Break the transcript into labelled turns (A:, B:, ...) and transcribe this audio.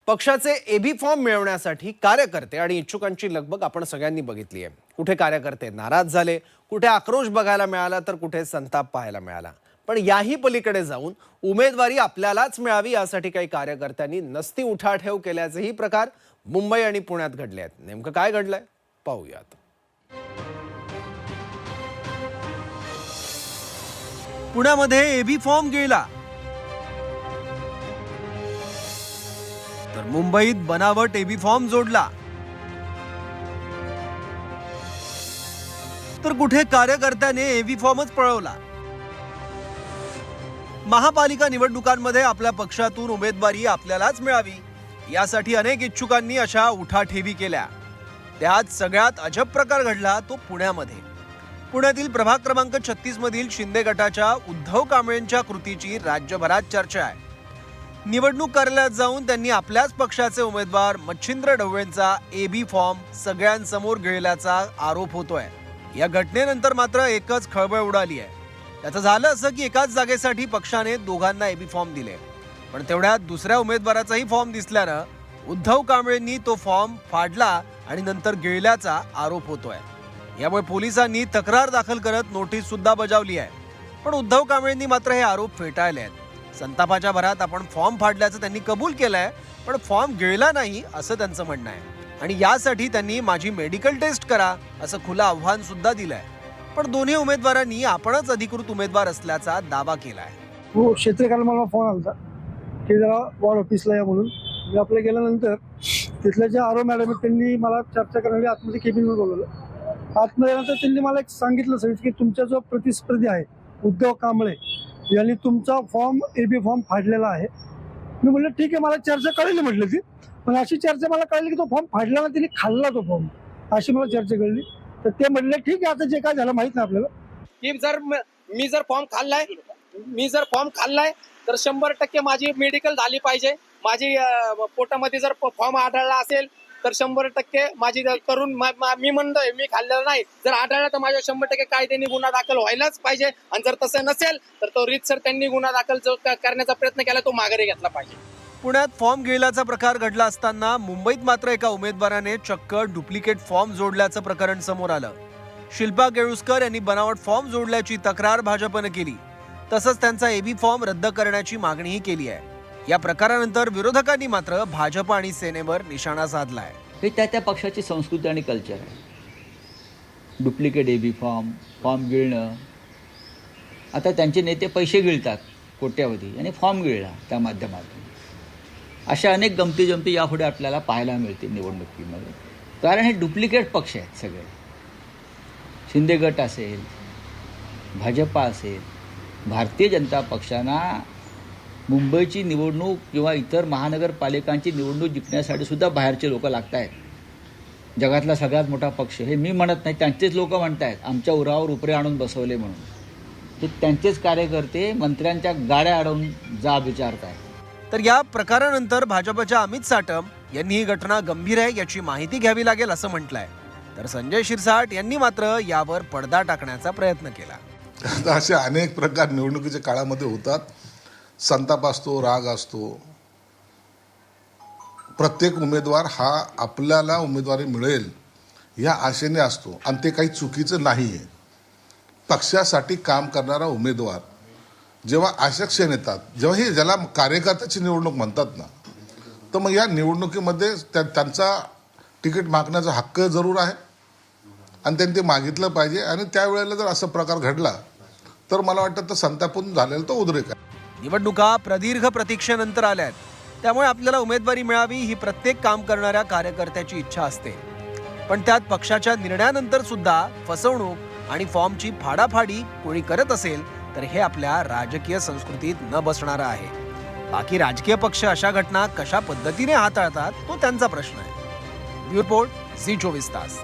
A: पक्षाचे AB form मिळवण्यासाठी कार्यकर्ते आणि इच्छुकांची लगबग आपण सगळ्यांनी बघितली आहे। कुठे कार्यकर्ते नाराज झाले, कुठे आक्रोश बघायला मिळाला, तर कुठे संताप पाहायला मिळाला। पण याही पलीकडे जाऊन उमेदवारी आपल्यालाच मिळावी यासाठी काही कार्यकर्त्यांनी नसती उठाठेव केल्याचेही प्रकार मुंबई आणि पुण्यात घडले आहेत। नेमकं काय घडलंय पाहूयात। पुण्यामध्ये एबी फॉर्म गेला, तर मुंबईत बनावट एबी फॉर्म जोडला, तर कुठे कार्यकर्त्याने एबी फॉर्मच पळवला। महापालिका निवडणुकांमध्ये आपल्या पक्षातून उमेदवारी आपल्यालाच मिळावी यासाठी अनेक इच्छुकांनी अशा उठाठेवी केल्या। त्यात सगळ्यात अजब प्रकार घडला तो पुण्यामध्ये। पुण्यातील प्रभाग क्रमांक 36 मधील शिंदे गटाच्या उद्धव कांबळेंच्या कृतीची राज्यभरात चर्चा आहे। निवडणूक कार्यालयात जाऊन त्यांनी आपल्याच पक्षाचे उमेदवार मच्छिंद्र ढवळेंचा एबी फॉर्म सगळ्यांसमोर गिळल्याचा आरोप होतोय। या घटनेनंतर मात्र एकच खळबळ उडाली आहे। त्याचं झालं असं की एकाच जागेसाठी पक्षाने दोघांना एबी फॉर्म दिले, पण तेवढ्यात दुसऱ्या उमेदवाराचाही फॉर्म दिसल्यानं उद्धव कांबळेंनी तो फॉर्म फाडला आणि नंतर गिळल्याचा आरोप होतोय। यामुळे पोलिसांनी तक्रार दाखल करत नोटीस सुद्धा बजावली आहे, पण उद्धव कांबळेंनी मात्र हे आरोप फेटाळले आहेत। संतापाच्या भरात आपण फॉर्म फाडल्याचं त्यांनी कबूल केलंय, पण फॉर्म गिळला नाही असं त्यांचं म्हणणं आहे आणि यासाठी त्यांनी माझी मेडिकल टेस्ट करा असं खुलं आव्हान सुद्धा दिलंय। पण दोन्ही उमेदवारांनी आपणच अधिकृत उमेदवार असल्याचा दावा केलाय।
B: हो, क्षेत्रीय मला फोन आला की जरा वॉर्ड ऑफिसला या म्हणून। मी आपल्या गेल्यानंतर तिथल्या ज्या आरो मॅडम त्यांनी मला चर्चा करण्यासाठी आतमध्ये केबिनवर बोलवलं। आतमध्ये नंतर त्यांनी मला एक सांगितलं सर की तुमचा जो प्रतिस्पर्धी आहे उद्धव कांबळे यांनी तुमचा फॉर्म एबी फॉर्म फाडलेला आहे। मी म्हटलं ठीक आहे, मला चर्चा कळली म्हटलं ती, पण अशी चर्चा मला कळली की तो फॉर्म फाडला ना, त्यांनी खाल्ला तो फॉर्म, अशी मला चर्चा कळली। तर ते म्हणले ठीक आहे, आता जे काय झालं माहित नाही आपल्याला
C: की मी जर फॉर्म खाल्लाय तर 100% माझी मेडिकल झाली पाहिजे। माझी पोटामध्ये जर फॉर्म आढळला असेल तर 100% माझी करून मी म्हणतोय मी खाल्लेलं नाही, जर आढळला तर माझ्या 100% कायद्याने गुन्हा दाखल व्हायलाच पाहिजे। आणि जर तसं नसेल तर तो रीतसर त्यांनी गुन्हा दाखल जो करण्याचा प्रयत्न केला तो माघारी घेतला पाहिजे।
A: पुण्यात फॉर्म गिळल्याचा प्रकार घडला असताना मुंबईत मात्र एका उमेदवाराने चक्क डुप्लिकेट फॉर्म जोडल्याचं प्रकरण समोर आलं। शिल्पा केळुस्कर यांनी बनावट फॉर्म जोडल्याची तक्रार भाजपने केली, तसंच त्यांचा एबी फॉर्म रद्द करण्याची मागणीही केली आहे। या प्रकारानंतर विरोधकांनी मात्र भाजप आणि सेनेवर निशाणा साधलाय।
D: हे त्या पक्षाची संस्कृती आणि कल्चर आहे। डुप्लिकेट एबी फॉर्म गिळणं। आता त्यांचे नेते पैसे गिळतात कोट्यावधी आणि फॉर्म गिळला त्या माध्यमातून। अशा अनेक गमती जमती यापुढे आपल्याला पाहायला मिळतील निवडणुकीमध्ये, कारण हे डुप्लिकेट पक्ष आहेत सगळे। शिंदे गट असेल, भाजपा असेल, भारतीय जनता पक्षांना मुंबईची निवडणूक किंवा इतर महानगरपालिकांची निवडणूक जिंकण्यासाठी सुद्धा बाहेरचे लोक लागत आहेत। जगातला सगळ्यात मोठा पक्ष, हे मी म्हणत नाही, त्यांचेच लोक म्हणत आहेत आमच्या उरावर उपरे आणून बसवले म्हणून। ते त्यांचेच कार्यकर्ते मंत्र्यांच्या गाड्या अडवून जाब विचारत आहेत।
A: तर या प्रकारानंतर भाजपच्या अमित साटम यांनी ही घटना गंभीर आहे याची माहिती घ्यावी लागेल असं म्हटलंय, तर संजय शिरसाट यांनी मात्र यावर पडदा टाकण्याचा प्रयत्न केला।
E: असे अनेक प्रकार निवडणुकीच्या काळामध्ये होतात। संताप असतो, राग असतो। प्रत्येक उमेदवार हा आपल्याला उमेदवारी मिळेल या आशेने असतो आणि ते काही चुकीचं नाही आहे। पक्षासाठी काम करणारा उमेदवार जेव्हा आशेक्षण येतात, जेव्हा हे ज्याला कार्यकर्त्याची निवडणूक म्हणतात ना, तर मग या निवडणुकीमध्ये त्यांचा तिकीट मागण्याचा हक्क जरूर आहे आणि त्यांनी ते मागितलं पाहिजे। आणि त्यावेळेला जर असा प्रकार घडला तर मला वाटतं तर संतापून झालेला तो उद्रेक आहे।
A: निवडणुका प्रदीर्घ प्रतीक्षेनंतर आल्यात, त्यामुळे आपल्याला उमेदवारी मिळावी ही प्रत्येक काम करणाऱ्या कार्यकर्त्याची इच्छा असते, पण त्यात पक्षाच्या निर्णयानंतर सुद्धा फसवणूक आणि फॉर्मची फाडाफाडी कोणी करत असेल तर हे आपल्या राजकीय संस्कृतीत न बसणारं आहे। बाकी राजकीय पक्ष अशा घटना कशा पद्धतीने हाताळतात तो त्यांचा प्रश्न आहे। ब्युरो रिपोर्ट, झी 24 तास।